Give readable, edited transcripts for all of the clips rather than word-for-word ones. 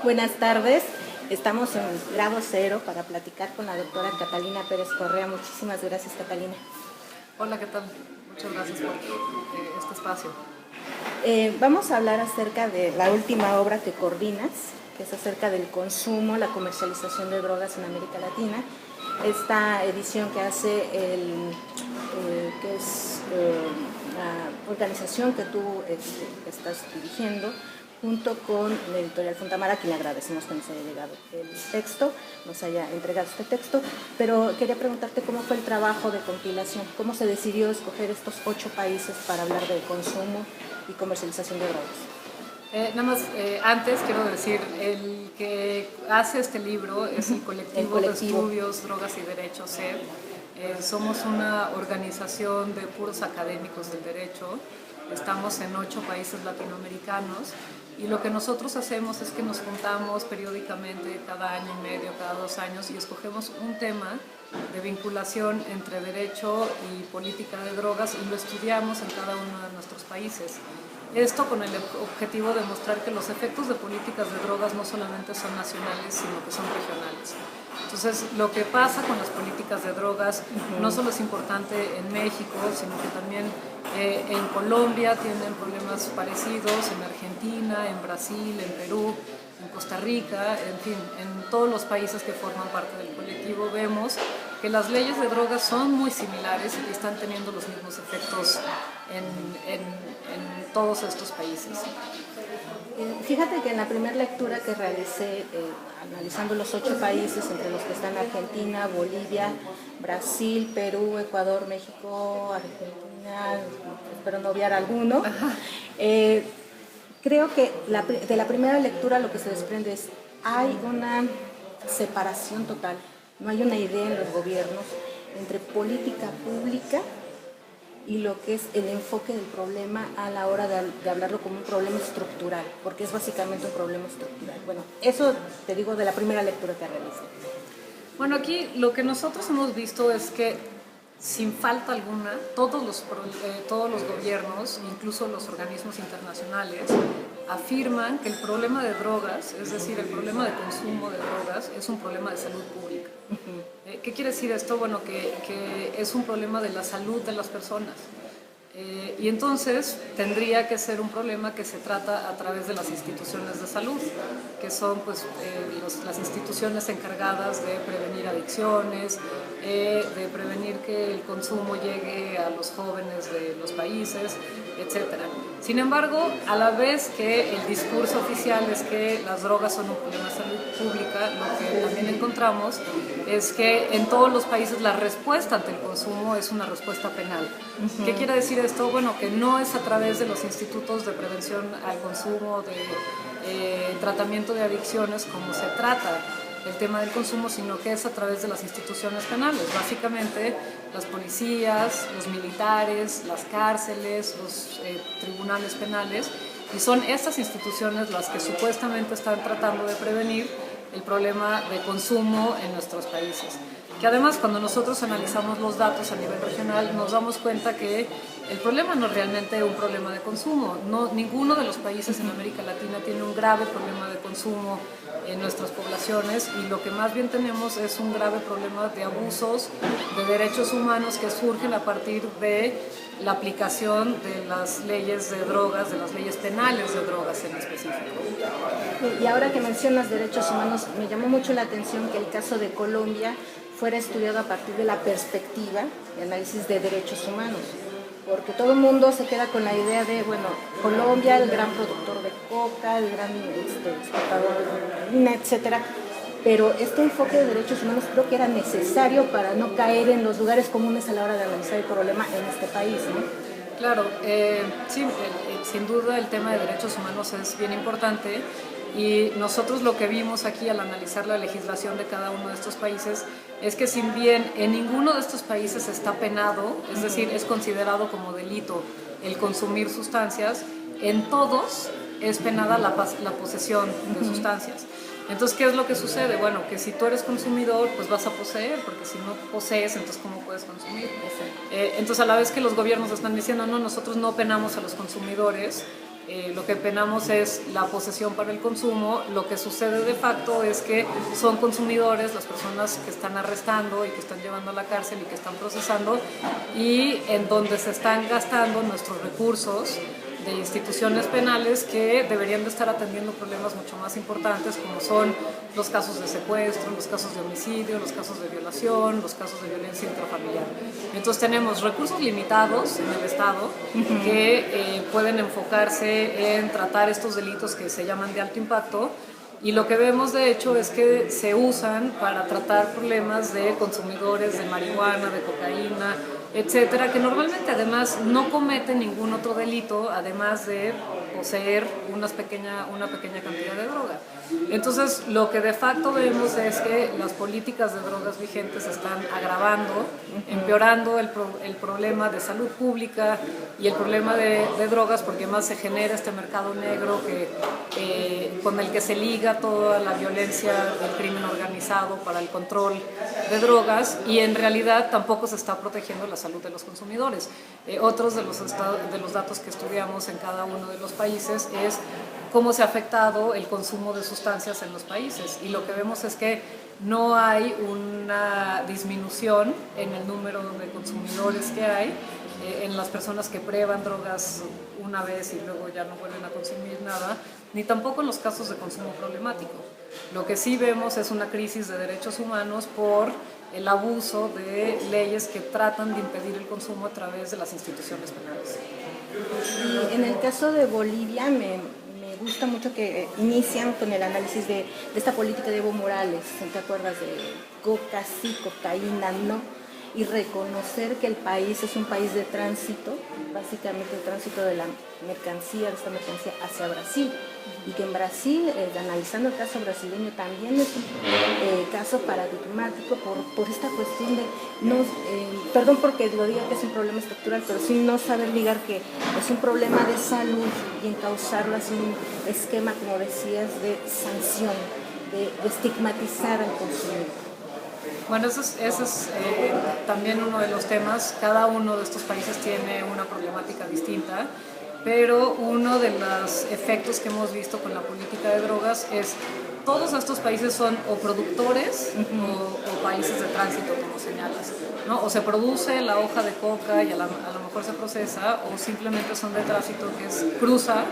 Buenas tardes, estamos en grado cero para platicar con la doctora Catalina Pérez Correa. Muchísimas gracias, Catalina. Hola, ¿qué tal? Muchas gracias por este espacio. Vamos a hablar acerca de la última obra que coordinas, que es acerca del consumo, la comercialización de drogas en América Latina. Esta edición que hace la organización que tú estás dirigiendo, junto con la editorial Fontamara, a quien le agradecemos que nos haya llegado el texto, nos haya entregado este texto, pero quería preguntarte cómo fue el trabajo de compilación, cómo se decidió escoger estos 8 países para hablar de consumo y comercialización de drogas. Nada más, antes quiero decir, el que hace este libro es el colectivo de estudios, drogas y derechos, CED. Somos una organización de puros académicos del derecho, estamos en 8 países latinoamericanos y lo que nosotros hacemos es que nos juntamos periódicamente cada año y medio, cada 2 años y escogemos un tema de vinculación entre derecho y política de drogas y lo estudiamos en cada uno de nuestros países. Esto con el objetivo de mostrar que los efectos de políticas de drogas no solamente son nacionales, sino que son regionales. Entonces, lo que pasa con las políticas de drogas no solo es importante en México, sino que también en Colombia tienen problemas parecidos, en Argentina, en Brasil, en Perú, en Costa Rica, en fin, en todos los países que forman parte del colectivo vemos que las leyes de drogas son muy similares y que están teniendo los mismos efectos en todos estos países. Fíjate que en la primera lectura que realicé, analizando los 8 países, entre los que están Argentina, Bolivia, Brasil, Perú, Ecuador, México, Argentina, espero no obviar alguno, creo que de la primera lectura lo que se desprende es hay una separación total, no hay una idea en los gobiernos entre política pública y lo que es el enfoque del problema a la hora de hablarlo como un problema estructural, porque es básicamente un problema estructural. Bueno, eso te digo de la primera lectura que realicé. Bueno, aquí lo que nosotros hemos visto es que sin falta alguna, todos los gobiernos, incluso los organismos internacionales, afirman que el problema de drogas, es decir, el problema de consumo de drogas, es un problema de salud pública. ¿Qué quiere decir esto? Bueno, que es un problema de la salud de las personas. Y entonces tendría que ser un problema que se trata a través de las instituciones de salud, que son pues, las instituciones encargadas de prevenir adicciones, de prevenir que el consumo llegue a los jóvenes de los países, etc. Sin embargo, a la vez que el discurso oficial es que las drogas son un problema de salud pública, lo que también encontramos es que en todos los países la respuesta ante el consumo es una respuesta penal. ¿Qué quiere decir esto? Bueno, que no es a través de los institutos de prevención al consumo, de tratamiento de adicciones como se trata el tema del consumo, sino que es a través de las instituciones penales, básicamente las policías, los militares, las cárceles, los tribunales penales, y son estas instituciones las que supuestamente están tratando de prevenir el problema de consumo en nuestros países. Que además, cuando nosotros analizamos los datos a nivel regional, nos damos cuenta que el problema no es realmente un problema de consumo. Ninguno de los países en América Latina tiene un grave problema de consumo en nuestras poblaciones, y lo que más bien tenemos es un grave problema de abusos de derechos humanos que surgen a partir de la aplicación de las leyes de drogas, de las leyes penales de drogas en específico. Y ahora que mencionas derechos humanos, me llamó mucho la atención que el caso de Colombia fuera estudiado a partir de la perspectiva de análisis de derechos humanos, porque todo el mundo se queda con la idea de, bueno, Colombia, el gran productor de coca, el gran exportador de cocaína, etcétera, pero este enfoque de derechos humanos creo que era necesario para no caer en los lugares comunes a la hora de analizar el problema en este país, ¿no? Claro, sí, sin duda el tema de derechos humanos es bien importante. Y nosotros lo que vimos aquí al analizar la legislación de cada uno de estos países es que si bien en ninguno de estos países está penado, es decir, es considerado como delito el consumir sustancias, en todos es penada la posesión de sustancias. Entonces, ¿qué es lo que sucede? Bueno, que si tú eres consumidor, pues vas a poseer, porque si no posees, entonces ¿cómo puedes consumir? Entonces, a la vez que los gobiernos están diciendo, no, nosotros no penamos a los consumidores, lo que penamos es la posesión para el consumo. Lo que sucede de facto es que son consumidores las personas que están arrestando y que están llevando a la cárcel y que están procesando, y en donde se están gastando nuestros recursos de instituciones penales que deberían de estar atendiendo problemas mucho más importantes, como son los casos de secuestro, los casos de homicidio, los casos de violación, los casos de violencia intrafamiliar. Entonces tenemos recursos limitados en el Estado que pueden enfocarse en tratar estos delitos que se llaman de alto impacto, y lo que vemos de hecho es que se usan para tratar problemas de consumidores de marihuana, de cocaína, etcétera, que normalmente además no cometen ningún otro delito además de poseer una pequeña cantidad de droga. Entonces, lo que de facto vemos es que las políticas de drogas vigentes están agravando, empeorando el problema de salud pública y el problema de drogas, porque más se genera este mercado negro con el que se liga toda la violencia del crimen organizado para el control de drogas, y en realidad tampoco se está protegiendo la salud de los consumidores. Otros de los datos que estudiamos en cada uno de los países es cómo se ha afectado el consumo de sustancias en los países, y lo que vemos es que no hay una disminución en el número de consumidores que hay, en las personas que prueban drogas una vez y luego ya no vuelven a consumir nada, ni tampoco en los casos de consumo problemático. Lo que sí vemos es una crisis de derechos humanos por el abuso de leyes que tratan de impedir el consumo a través de las instituciones penales. Y en el caso de Bolivia me gusta mucho que inician con el análisis de esta política de Evo Morales, ¿te acuerdas? De coca sí, cocaína no, y reconocer que el país es un país de tránsito, básicamente el tránsito de la mercancía, de esta mercancía hacia Brasil, y que en Brasil, analizando el caso brasileño, también es un caso paradigmático por esta cuestión de, perdón porque lo diga que es un problema estructural, pero sí no saber ligar que es un problema de salud y encauzarlo así un esquema, como decías, de sanción, de estigmatizar al consumidor. Bueno, ese es también uno de los temas. Cada uno de estos países tiene una problemática distinta, pero uno de los efectos que hemos visto con la política de drogas es todos estos países son o productores o países de tránsito, como señalas, ¿no? O se produce la hoja de coca y a lo mejor se procesa, o simplemente son de tránsito, que es cruza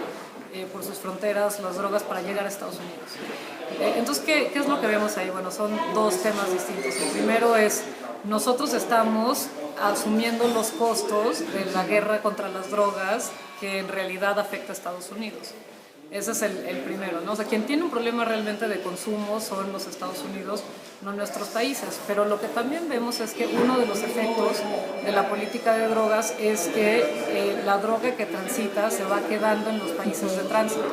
por sus fronteras las drogas para llegar a Estados Unidos. Entonces, ¿qué es lo que vemos ahí? Bueno, son dos temas distintos. El primero es, nosotros estamos asumiendo los costos de la guerra contra las drogas que en realidad afecta a Estados Unidos. Ese es el primero, ¿no? O sea, quien tiene un problema realmente de consumo son los Estados Unidos, no nuestros países. Pero lo que también vemos es que uno de los efectos de la política de drogas es que la droga que transita se va quedando en los países de tránsito.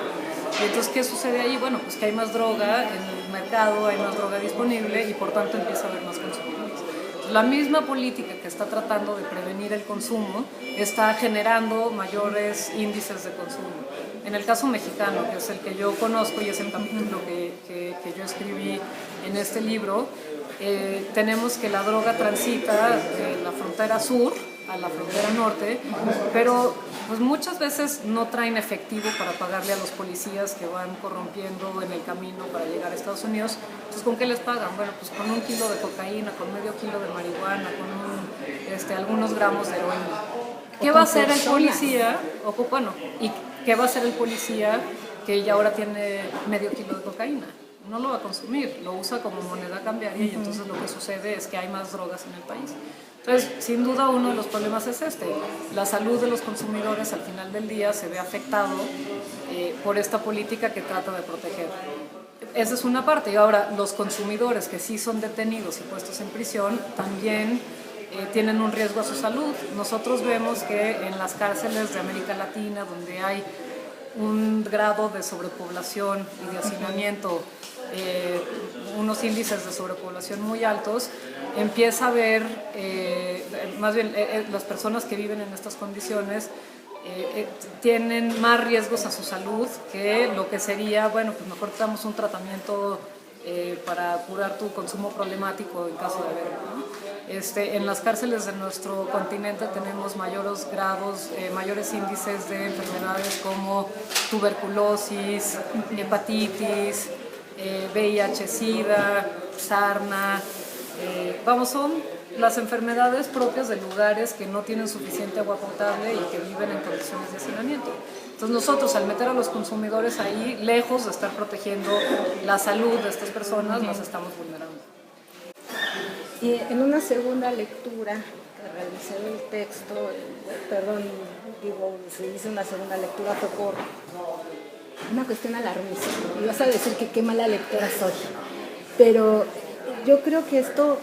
Y entonces, ¿qué sucede ahí? Bueno, pues que hay más droga en el mercado, hay más droga disponible y por tanto empieza a haber más consumidores. La misma política que está tratando de prevenir el consumo está generando mayores índices de consumo. En el caso mexicano, que es el que yo conozco y es el capítulo que yo escribí en este libro, tenemos que la droga transita de la frontera sur a la frontera norte, pero pues muchas veces no traen efectivo para pagarle a los policías que van corrompiendo en el camino para llegar a Estados Unidos. Entonces, ¿con qué les pagan? Bueno, pues con 1 kilo de cocaína, con medio kilo de marihuana, con algunos gramos de heroína. ¿Qué va a hacer el policía? ¿Y qué va a hacer el policía que ya ahora tiene medio kilo de cocaína? No lo va a consumir, lo usa como moneda cambiaria y entonces lo que sucede es que hay más drogas en el país. Entonces, sin duda uno de los problemas es la salud de los consumidores al final del día se ve afectado por esta política que trata de proteger. Esa es una parte. Y ahora, los consumidores que sí son detenidos y puestos en prisión también tienen un riesgo a su salud. Nosotros vemos que en las cárceles de América Latina, donde hay un grado de sobrepoblación y de hacinamiento, unos índices de sobrepoblación muy altos, empieza a haber, más bien las personas que viven en estas condiciones tienen más riesgos a su salud que lo que sería, bueno, pues mejor te damos un tratamiento para curar tu consumo problemático en caso de haberlo, ¿no? En las cárceles de nuestro continente tenemos mayores grados, mayores índices de enfermedades como tuberculosis, hepatitis, VIH-Sida, sarna. Son las enfermedades propias de lugares que no tienen suficiente agua potable y que viven en condiciones de hacinamiento. Entonces nosotros, al meter a los consumidores ahí, lejos de estar protegiendo la salud de estas personas, las estamos vulnerando. Y en una segunda lectura que realicé del texto, se hizo una segunda lectura, fue por una cuestión alarmista. Y vas a decir que qué mala lectora soy, pero yo creo que esto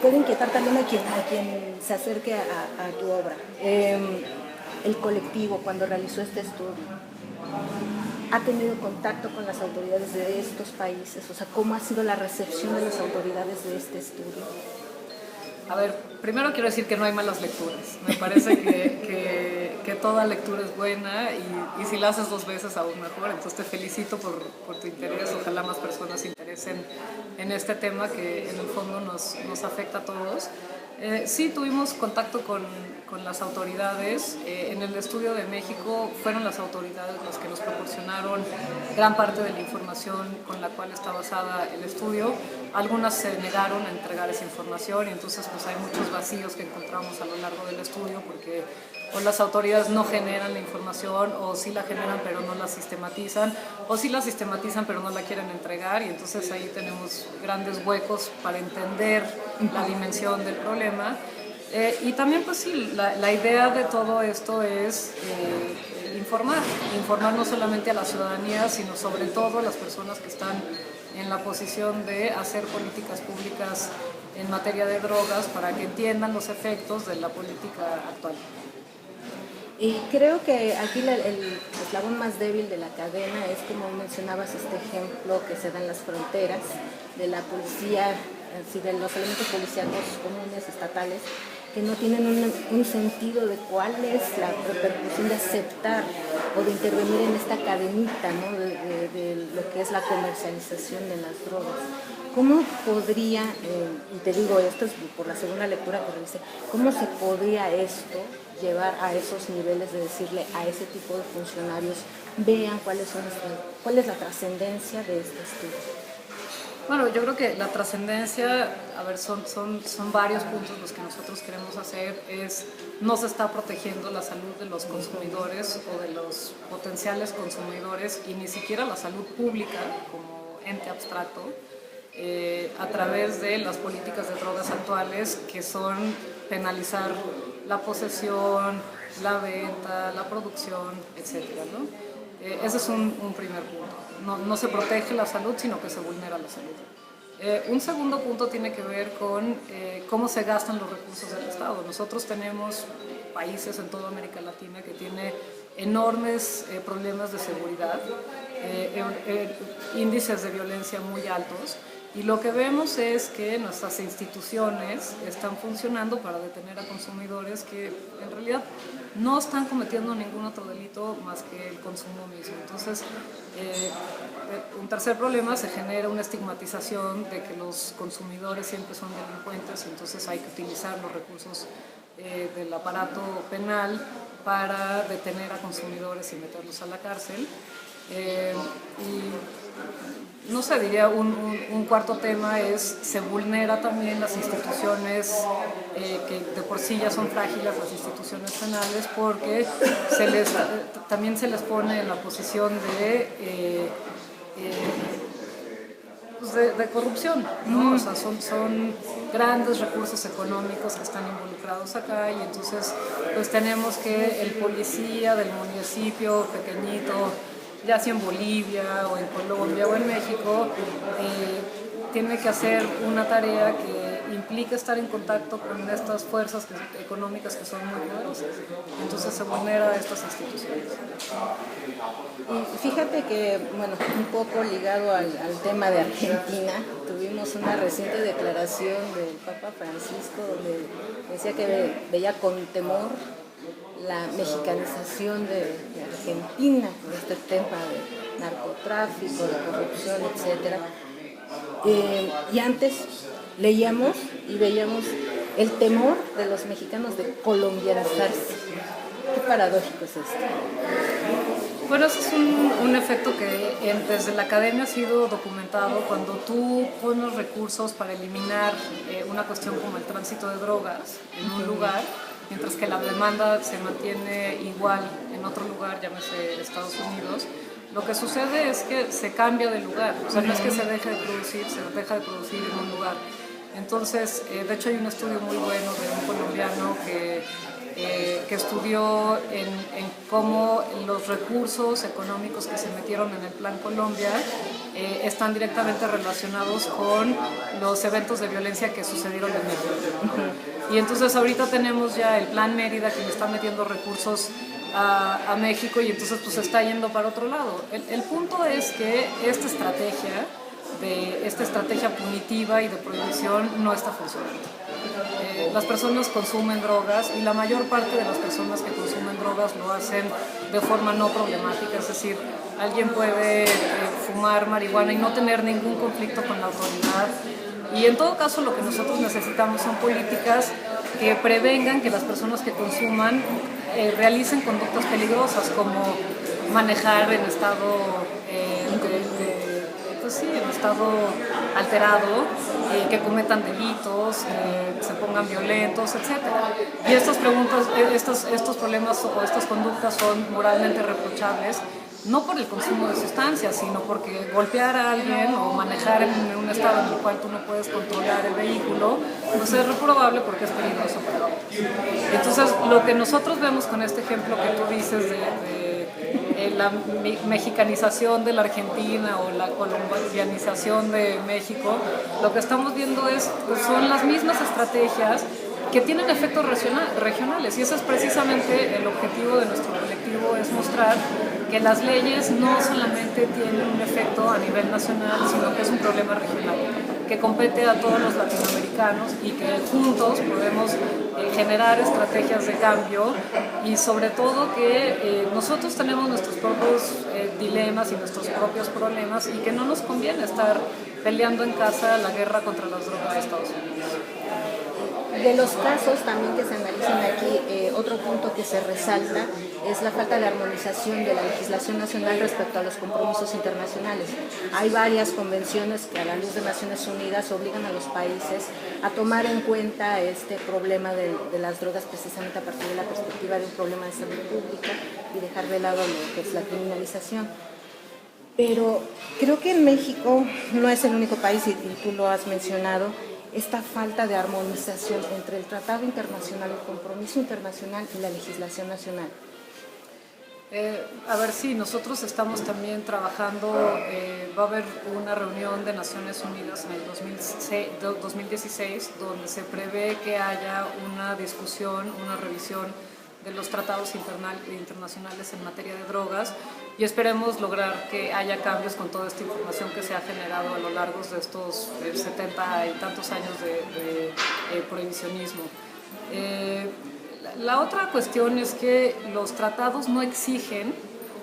puede inquietar también a quien se acerque a tu obra. El colectivo, cuando realizó este estudio, ha tenido contacto con las autoridades de estos países, o sea, ¿cómo ha sido la recepción de las autoridades de este estudio? A ver, primero quiero decir que no hay malas lecturas. Me parece que toda lectura es buena y si la haces 2 veces aún mejor. Entonces te felicito por tu interés. Ojalá más personas se interesen en este tema que en el fondo nos afecta a todos. Sí, tuvimos contacto con las autoridades. En el estudio de México fueron las autoridades las que nos proporcionaron gran parte de la información con la cual está basada el estudio. Algunas se negaron a entregar esa información y entonces pues hay muchos vacíos que encontramos a lo largo del estudio porque o las autoridades no generan la información o sí la generan pero no la sistematizan o sí la sistematizan pero no la quieren entregar y entonces ahí tenemos grandes huecos para entender la dimensión del problema. Y también pues sí, la idea de todo esto es informar no solamente a la ciudadanía sino sobre todo a las personas que están en la posición de hacer políticas públicas en materia de drogas para que entiendan los efectos de la política actual. Y creo que aquí el eslabón más débil de la cadena es, como mencionabas, este ejemplo que se da en las fronteras de la policía, de los elementos policíacos comunes, estatales, que no tienen un sentido de cuál es la repercusión de aceptar o de intervenir en esta cadenita, ¿no? de lo que es la comercialización de las drogas. ¿Cómo podría, y te digo esto es por la segunda lectura que realicé, cómo se podría esto llevar a esos niveles de decirle a ese tipo de funcionarios, vean cuál es la trascendencia de este estudio? Bueno, yo creo que la trascendencia, son varios puntos los que nosotros queremos hacer, no se está protegiendo la salud de los consumidores o de los potenciales consumidores y ni siquiera la salud pública como ente abstracto a través de las políticas de drogas actuales que son penalizar la posesión, la venta, la producción, etcétera, ¿no? Ese es un primer punto. No se protege la salud, sino que se vulnera la salud. Un segundo punto tiene que ver con cómo se gastan los recursos del Estado. Nosotros tenemos países en toda América Latina que tienen enormes problemas de seguridad, índices de violencia muy altos. Y lo que vemos es que nuestras instituciones están funcionando para detener a consumidores que en realidad no están cometiendo ningún otro delito más que el consumo mismo. Entonces, un tercer problema, se genera una estigmatización de que los consumidores siempre son delincuentes, entonces hay que utilizar los recursos del aparato penal para detener a consumidores y meterlos a la cárcel. No sé, diría un cuarto tema se vulnera también las instituciones que de por sí ya son frágiles, las instituciones penales, porque también se les pone en la posición de corrupción, ¿no? O sea, son grandes recursos económicos que están involucrados acá y entonces pues tenemos que el policía del municipio pequeñito, ya sea en Bolivia o en Colombia o en México, tiene que hacer una tarea que implica estar en contacto con estas fuerzas económicas que son muy poderosas. Entonces se vulnera a estas instituciones. Y fíjate que, bueno, un poco ligado al tema de Argentina, tuvimos una reciente declaración del Papa Francisco donde decía que veía con temor la mexicanización de Argentina por este tema de narcotráfico, de corrupción, etc. Y antes leíamos y veíamos el temor de los mexicanos de colombianizarse. Qué paradójico es esto. Bueno, ese es un efecto que desde la academia ha sido documentado. Cuando tú pones recursos para eliminar una cuestión como el tránsito de drogas en un lugar, mientras que la demanda se mantiene igual en otro lugar, llámese Estados Unidos, lo que sucede es que se cambia de lugar. O sea, no es que se deje de producir, se deja de producir en un lugar. Entonces, de hecho hay un estudio muy bueno de un colombiano que estudió en cómo los recursos económicos que se metieron en el Plan Colombia están directamente relacionados con los eventos de violencia que sucedieron en México. Y entonces ahorita tenemos ya el Plan Mérida, que le está metiendo recursos a México, y entonces pues está yendo para otro lado. El punto es que esta estrategia punitiva y de prohibición no está funcionando. Las personas consumen drogas, y la mayor parte de las personas que consumen drogas lo hacen de forma no problemática, es decir, alguien puede fumar marihuana y no tener ningún conflicto con la autoridad. Y en todo caso lo que nosotros necesitamos son políticas que prevengan que las personas que consuman realicen conductas peligrosas, como manejar en estado en estado alterado, que cometan delitos, que se pongan violentos, etc. Y estas problemas o estas conductas son moralmente reprochables, no por el consumo de sustancias, sino porque golpear a alguien o manejar en un estado en el cual tú no puedes controlar el vehículo, pues es reprobable porque es peligroso para otros. Entonces, lo que nosotros vemos con este ejemplo que tú dices de la mexicanización de la Argentina o la colombianización de México, lo que estamos viendo son las mismas estrategias que tienen efectos regionales, y ese es precisamente el objetivo de nuestro colectivo, es mostrar que las leyes no solamente tienen un efecto a nivel nacional, sino que es un problema regional, que compete a todos los latinoamericanos, y que juntos podemos generar estrategias de cambio, y sobre todo que nosotros tenemos nuestros propios dilemas y nuestros propios problemas, y que no nos conviene estar peleando en casa la guerra contra las drogas de Estados Unidos. De los casos también que se analizan aquí, otro punto que se resalta es la falta de armonización de la legislación nacional respecto a los compromisos internacionales. Hay varias convenciones que a la luz de Naciones Unidas obligan a los países a tomar en cuenta este problema de las drogas, precisamente a partir de la perspectiva de un problema de salud pública, y dejar de lado lo que es la criminalización. Pero creo que en México no es el único país, y tú lo has mencionado, esta falta de armonización entre el tratado internacional, el compromiso internacional y la legislación nacional. Sí, nosotros estamos también trabajando, va a haber una reunión de Naciones Unidas en el 2016, donde se prevé que haya una discusión, una revisión de los tratados internacionales en materia de drogas, y esperemos lograr que haya cambios con toda esta información que se ha generado a lo largo de estos 70 y tantos años de prohibicionismo. La otra cuestión es que los tratados no exigen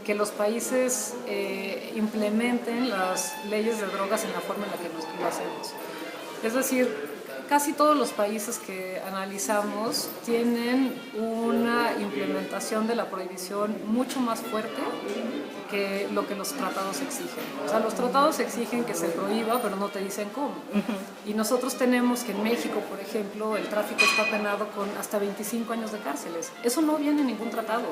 que los países implementen las leyes de drogas en la forma en la que nosotros lo hacemos. Es decir, casi todos los países que analizamos tienen una implementación de la prohibición mucho más fuerte que lo que los tratados exigen. O sea, los tratados exigen que se prohíba, pero no te dicen cómo. Y nosotros tenemos que en México, por ejemplo, el tráfico está penado con hasta 25 años de cárceles. Eso no viene en ningún tratado.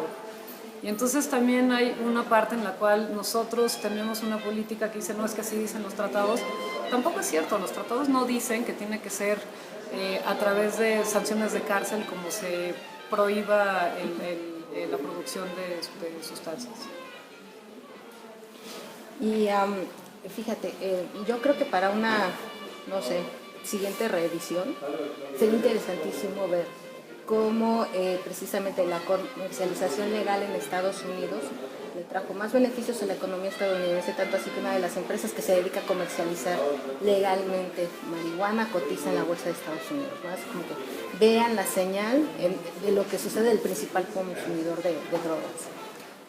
Y entonces también hay una parte en la cual nosotros tenemos una política que dice, no, es que así dicen los tratados. Tampoco es cierto, los tratados no dicen que tiene que ser a través de sanciones de cárcel como se prohíba la producción de sustancias. Y fíjate, yo creo que para una, siguiente reedición sería interesantísimo ver cómo precisamente la comercialización legal en Estados Unidos le trajo más beneficios a la economía estadounidense, tanto así que una de las empresas que se dedica a comercializar legalmente marihuana cotiza en la bolsa de Estados Unidos, ¿no? Así como que vean la señal de lo que sucede del principal consumidor de drogas.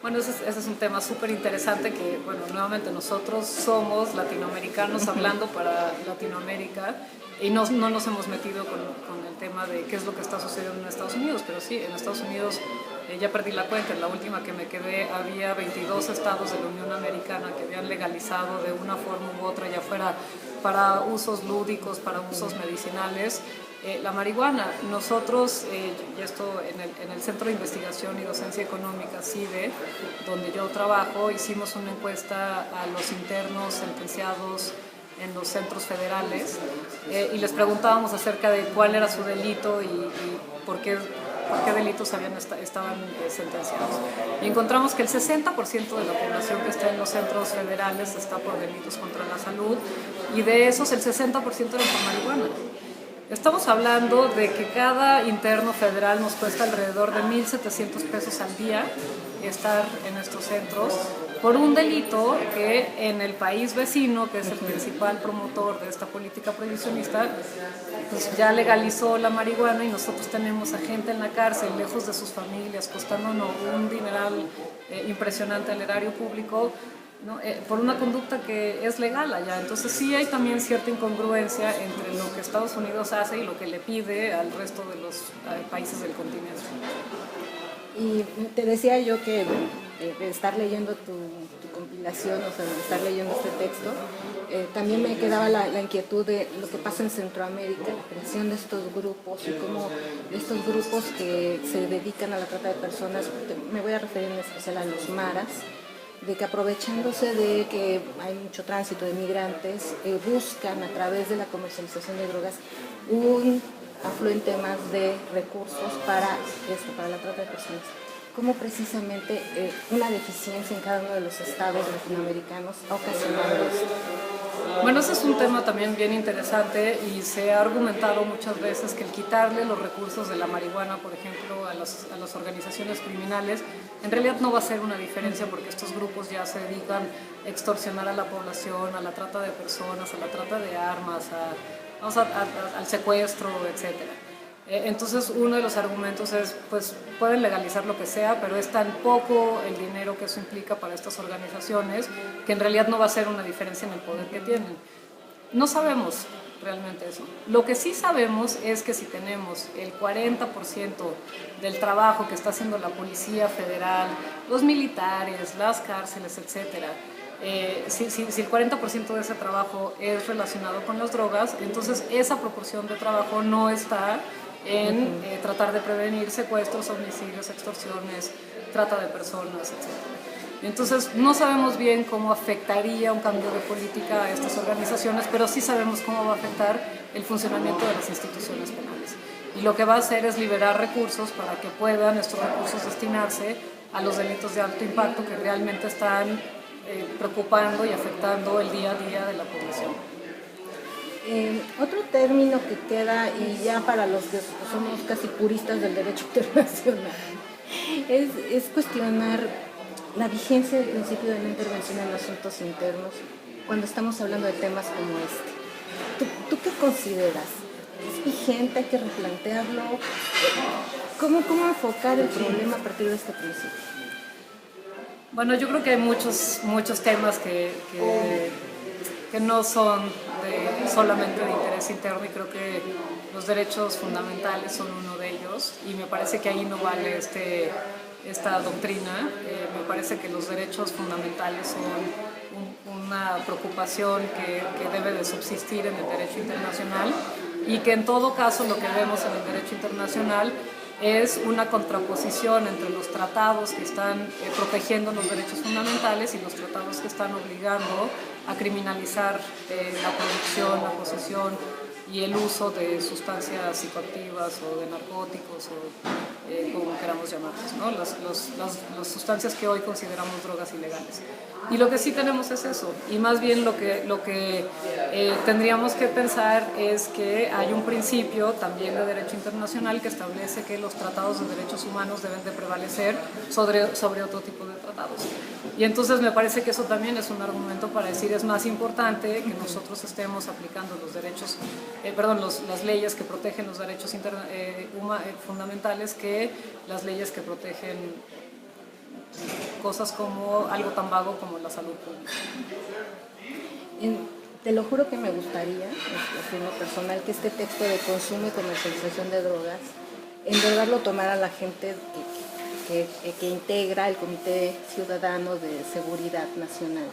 Bueno, ese es un tema súper interesante que, bueno, nuevamente nosotros somos latinoamericanos hablando para Latinoamérica y no nos hemos metido con el tema de qué es lo que está sucediendo en Estados Unidos, pero sí, en Estados Unidos ya perdí la cuenta, en la última que me quedé había 22 estados de la Unión Americana que habían legalizado de una forma u otra, ya fuera para usos lúdicos, para usos medicinales, la marihuana. Nosotros, y esto en el Centro de Investigación y Docencia Económica, CIDE, donde yo trabajo, hicimos una encuesta a los internos sentenciados en los centros federales y les preguntábamos acerca de cuál era su delito y por qué delitos estaban sentenciados. Y encontramos que el 60% de la población que está en los centros federales está por delitos contra la salud y de esos el 60% eran por marihuana. Estamos hablando de que cada interno federal nos cuesta alrededor de 1,700 pesos al día estar en estos centros por un delito que en el país vecino, que es el principal promotor de esta política prohibicionista, pues ya legalizó la marihuana y nosotros tenemos a gente en la cárcel, lejos de sus familias, costándonos un dineral impresionante al erario público, ¿no? Por una conducta que es legal allá. Entonces sí hay también cierta incongruencia entre lo que Estados Unidos hace y lo que le pide al resto de los países del continente. Y te decía yo que de estar leyendo tu compilación, o sea, de estar leyendo este texto, también me quedaba la inquietud de lo que pasa en Centroamérica, la creación de estos grupos y cómo estos grupos que se dedican a la trata de personas, me voy a referir en especial a los maras, de que aprovechándose de que hay mucho tránsito de migrantes, buscan a través de la comercialización de drogas un afluente más de recursos para la trata de personas. Cómo precisamente una deficiencia en cada uno de los estados latinoamericanos ha ocasionado esto. Bueno, ese es un tema también bien interesante y se ha argumentado muchas veces que el quitarle los recursos de la marihuana, por ejemplo, a las organizaciones criminales, en realidad no va a hacer una diferencia porque estos grupos ya se dedican a extorsionar a la población, a la trata de personas, a la trata de armas, al secuestro, etcétera. Entonces uno de los argumentos es, pues pueden legalizar lo que sea, pero es tan poco el dinero que eso implica para estas organizaciones que en realidad no va a hacer una diferencia en el poder que tienen. No sabemos realmente eso. Lo que sí sabemos es que si tenemos el 40% del trabajo que está haciendo la Policía Federal, los militares, las cárceles, etcétera, si el 40% de ese trabajo es relacionado con las drogas, entonces esa proporción de trabajo no está en tratar de prevenir secuestros, homicidios, extorsiones, trata de personas, etc. Entonces no sabemos bien cómo afectaría un cambio de política a estas organizaciones, pero sí sabemos cómo va a afectar el funcionamiento de las instituciones penales. Y lo que va a hacer es liberar recursos para que puedan estos recursos destinarse a los delitos de alto impacto que realmente están preocupando y afectando el día a día de la población. Otro término que queda, y ya para los que somos casi puristas del derecho internacional, es cuestionar la vigencia del principio de no intervención en asuntos internos cuando estamos hablando de temas como este. ¿Tú qué consideras? ¿Es vigente? ¿Hay que replantearlo? ¿Cómo enfocar el problema a partir de este principio? Bueno, yo creo que hay muchos temas que no son solamente de interés interno y creo que los derechos fundamentales son uno de ellos y me parece que ahí no vale esta doctrina. Me parece que los derechos fundamentales son una preocupación que debe de subsistir en el derecho internacional y que en todo caso lo que vemos en el derecho internacional es una contraposición entre los tratados que están protegiendo los derechos fundamentales y los tratados que están obligando a criminalizar la producción, la posesión y el uso de sustancias psicoactivas o de narcóticos o como queramos llamarlos, ¿no? Las sustancias que hoy consideramos drogas ilegales. Y lo que sí tenemos es eso, y más bien lo que tendríamos que pensar es que hay un principio también de derecho internacional que establece que los tratados de derechos humanos deben de prevalecer sobre otro tipo de tratados. Y entonces me parece que eso también es un argumento para decir es más importante que nosotros estemos aplicando los derechos, las leyes que protegen los derechos fundamentales que las leyes que protegen cosas como algo tan vago como la salud pública. Te lo juro que me gustaría, en lo personal, que este texto de consumo y comercialización de drogas, en verdad lo tomara la gente que integra el Comité Ciudadano de Seguridad Nacional,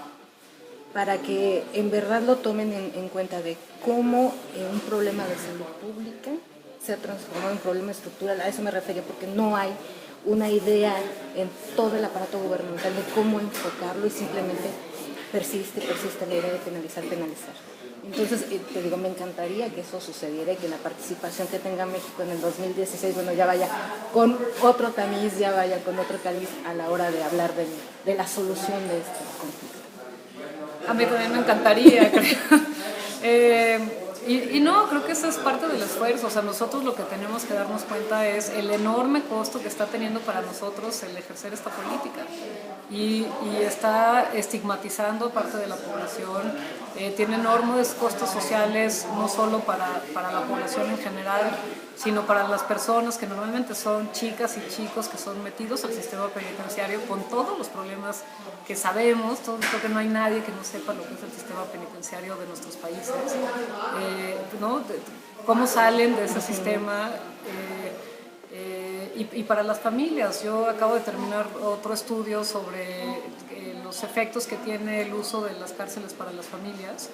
para que en verdad lo tomen en cuenta de cómo un problema de salud pública se ha transformado en un problema estructural. A eso me refería, porque no hay una idea en todo el aparato gubernamental de cómo enfocarlo y simplemente persiste la idea de penalizar. Entonces, te digo, me encantaría que eso sucediera y que la participación que tenga México en el 2016, bueno, ya vaya con otro tamiz, ya vaya con otro caliz a la hora de hablar de la solución de este conflicto. A mí también me encantaría, creo. Y no, creo que eso es parte del esfuerzo. O sea, nosotros lo que tenemos que darnos cuenta es el enorme costo que está teniendo para nosotros el ejercer esta política. Y está estigmatizando parte de la población, tiene enormes costos sociales, no solo para la población en general, sino para las personas que normalmente son chicas y chicos que son metidos al sistema penitenciario con todos los problemas que sabemos. Creo que no hay nadie que no sepa lo que es el sistema penitenciario de nuestros países, ¿no? Cómo salen de ese sistema. Y para las familias, yo acabo de terminar otro estudio sobre los efectos que tiene el uso de las cárceles para las familias,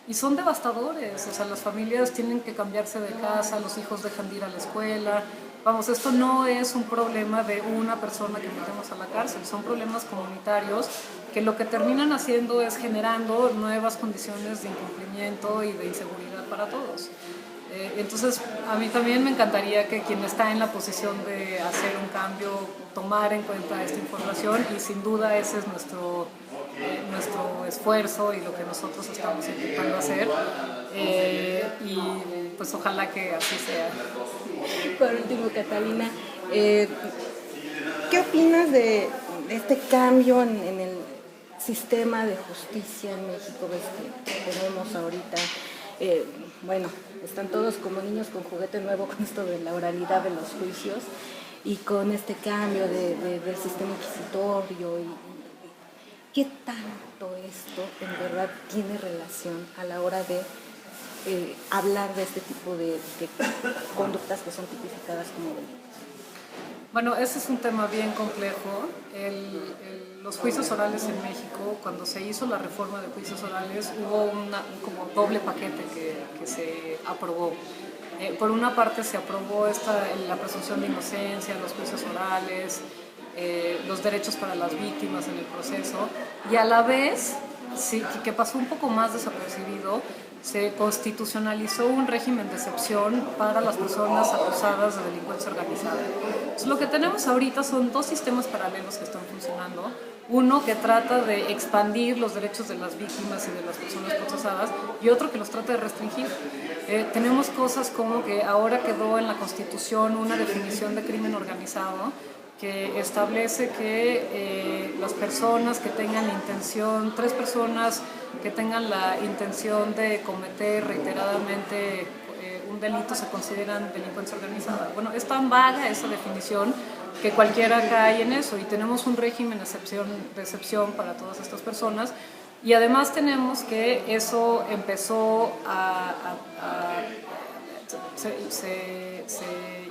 y son devastadores. O sea, las familias tienen que cambiarse de casa, los hijos dejan de ir a la escuela. Vamos, esto no es un problema de una persona que metemos a la cárcel, son problemas comunitarios que lo que terminan haciendo es generando nuevas condiciones de incumplimiento y de inseguridad para todos. Entonces, a mí también me encantaría que quien está en la posición de hacer un cambio tomara en cuenta esta información, y sin duda ese es nuestro esfuerzo y lo que nosotros estamos intentando hacer, y pues ojalá que así sea. Por último, Catalina, ¿qué opinas de este cambio en el sistema de justicia en México? Ves que tenemos ahorita, bueno, están todos como niños con juguete nuevo con esto de la oralidad de los juicios y con este cambio del sistema inquisitorio. ¿Qué tanto esto en verdad tiene relación a la hora de hablar de este tipo de conductas que son tipificadas como delitos? Bueno, ese es un tema bien complejo. Los juicios orales en México, cuando se hizo la reforma de juicios orales, hubo un como doble paquete que se aprobó. Por una parte se aprobó la presunción de inocencia, los juicios orales, los derechos para las víctimas en el proceso, y a la vez, sí, que pasó un poco más desapercibido, se constitucionalizó un régimen de excepción para las personas acusadas de delincuencia organizada. Entonces, lo que tenemos ahorita son dos sistemas paralelos que están funcionando. Uno que trata de expandir los derechos de las víctimas y de las personas procesadas, y otro que los trata de restringir. Tenemos cosas como que ahora quedó en la Constitución una definición de crimen organizado que establece que las personas que tengan la intención, 3 personas que tengan la intención de cometer reiteradamente un delito se consideran delincuencia organizada. Bueno, es tan vaga esa definición que cualquiera cae en eso, y tenemos un régimen de excepción para todas estas personas, y además tenemos que eso empezó se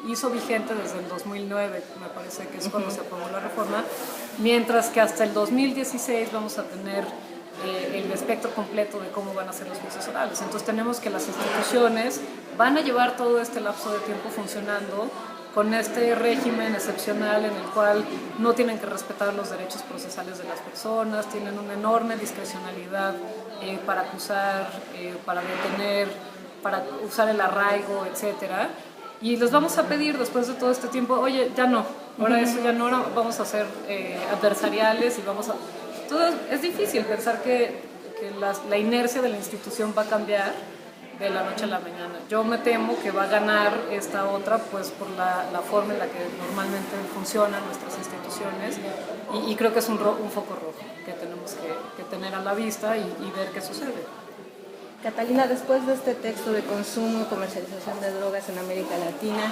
hizo vigente desde el 2009, me parece que es cuando se aprobó la reforma, mientras que hasta el 2016 vamos a tener el espectro completo de cómo van a ser los juicios orales. Entonces tenemos que las instituciones van a llevar todo este lapso de tiempo funcionando con este régimen excepcional en el cual no tienen que respetar los derechos procesales de las personas, tienen una enorme discrecionalidad para acusar, para detener, para usar el arraigo, etcétera. Y les vamos a pedir después de todo este tiempo, oye, ya no, ahora eso ya no, vamos a ser adversariales y vamos a... Entonces es difícil pensar que la inercia de la institución va a cambiar de la noche a la mañana. Yo me temo que va a ganar esta otra, pues por la forma en la que normalmente funcionan nuestras instituciones, y creo que es un foco rojo que tenemos que tener a la vista y ver qué sucede. Catalina, después de este texto de consumo y comercialización de drogas en América Latina,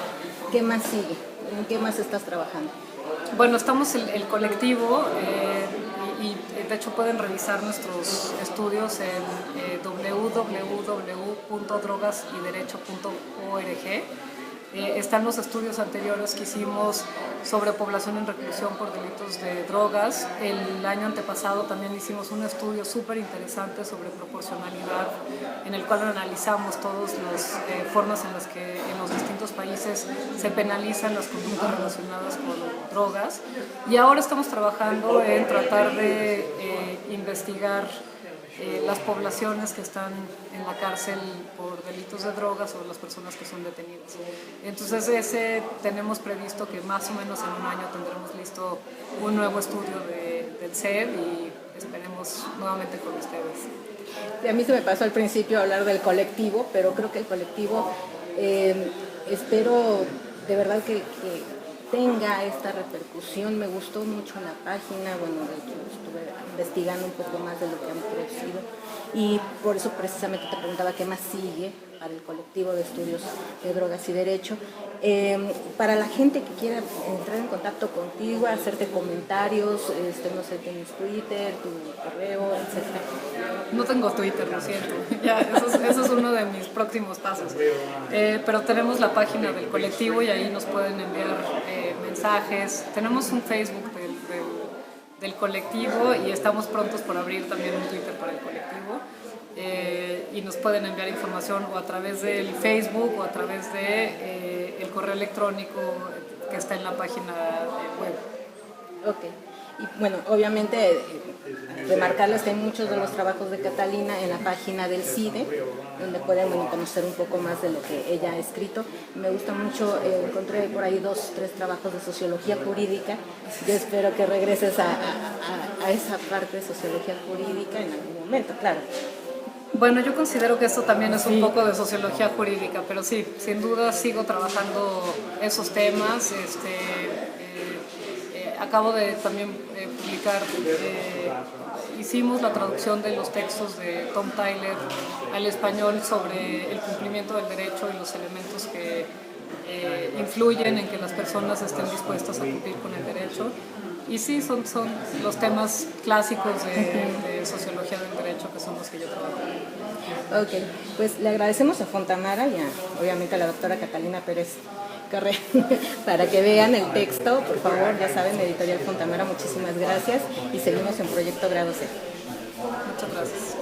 ¿qué más sigue? ¿En qué más estás trabajando? Bueno, estamos el colectivo y de hecho pueden revisar nuestros estudios en www.drogasiderecho.org. Están los estudios anteriores que hicimos sobre población en reclusión por delitos de drogas. El año antepasado también hicimos un estudio súper interesante sobre proporcionalidad, en el cual analizamos todas las formas en las que en los distintos países se penalizan las conductas relacionadas con drogas. Y ahora estamos trabajando en tratar de investigar las poblaciones que están en la cárcel por delitos de drogas o las personas que son detenidas. Entonces tenemos previsto que más o menos en un año tendremos listo un nuevo estudio del CED y esperemos nuevamente con ustedes. A mí se me pasó al principio hablar del colectivo, pero creo que el colectivo espero de verdad que tenga esta repercusión. Me gustó mucho la página, bueno, de hecho estuve investigando un poco más de lo que han producido y por eso precisamente te preguntaba qué más sigue para el colectivo de estudios de drogas y derecho. Para la gente que quiera entrar en contacto contigo, hacerte comentarios, no sé, tienes Twitter, tu correo, etcétera. No tengo Twitter, lo siento. Ya, eso es uno de mis próximos pasos. Pero tenemos la página del colectivo y ahí nos pueden enviar mensajes. Tenemos un Facebook del colectivo y estamos prontos por abrir también un Twitter para el colectivo. Y nos pueden enviar información o a través del Facebook o a través de el correo electrónico que está en la página web. Ok. Y bueno, obviamente remarcarles que hay muchos de los trabajos de Catalina en la página del CIDE, donde pueden conocer un poco más de lo que ella ha escrito. Me gusta mucho, encontré por ahí 2, 3 trabajos de sociología jurídica. Yo espero que regreses a esa parte de sociología jurídica en algún momento, claro. Bueno, yo considero que esto también es un poco de sociología jurídica, pero sí, sin duda sigo trabajando esos temas. Acabo de también publicar, hicimos la traducción de los textos de Tom Tyler al español sobre el cumplimiento del derecho y los elementos que influyen en que las personas estén dispuestas a cumplir con el derecho. Y sí, son los temas clásicos de sociología del derecho que son los que yo trabajo. Ok, pues le agradecemos a Fontamara y obviamente a la doctora Catalina Pérez Carré para que vean el texto, por favor, ya saben, Editorial Fontamara, muchísimas gracias y seguimos en Proyecto Grado C. Muchas gracias.